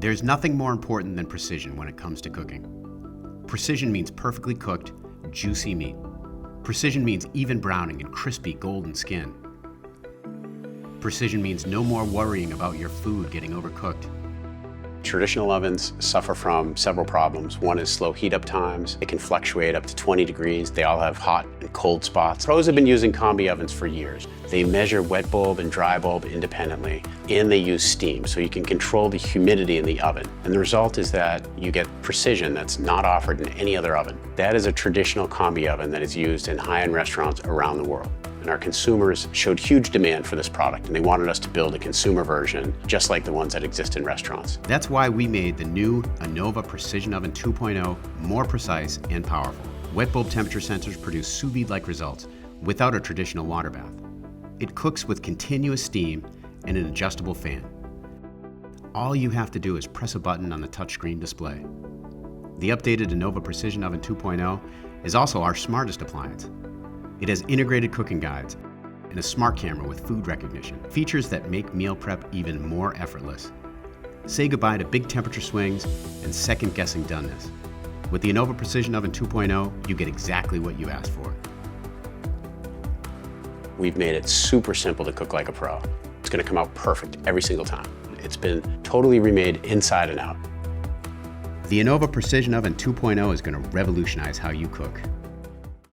There's nothing more important than precision when it comes to cooking. Precision means perfectly cooked, juicy meat. Precision means even browning and crispy golden skin. Precision means no more worrying about your food getting overcooked. Traditional ovens suffer from several problems. One is slow heat up times. It can fluctuate up to 20 degrees. They all have hot and cold spots. Pros have been using combi ovens for years. They measure wet bulb and dry bulb independently, and they use steam, so you can control the humidity in the oven. And the result is that you get precision that's not offered in any other oven. That is a traditional combi oven that is used in high-end restaurants around the world. And our consumers showed huge demand for this product, and they wanted us to build a consumer version just like the ones that exist in restaurants. That's why we made the new Anova Precision Oven 2.0 more precise and powerful. Wet bulb temperature sensors produce sous vide-like results without a traditional water bath. It cooks with continuous steam and an adjustable fan. All you have to do is press a button on the touchscreen display. The updated Anova Precision Oven 2.0 is also our smartest appliance. It has integrated cooking guides and a smart camera with food recognition, features that make meal prep even more effortless. Say goodbye to big temperature swings and second-guessing doneness. With the Anova Precision Oven 2.0, you get exactly what you asked for. We've made it super simple to cook like a pro. It's going to come out perfect every single time. It's been totally remade inside and out. The Anova Precision Oven 2.0 is going to revolutionize how you cook.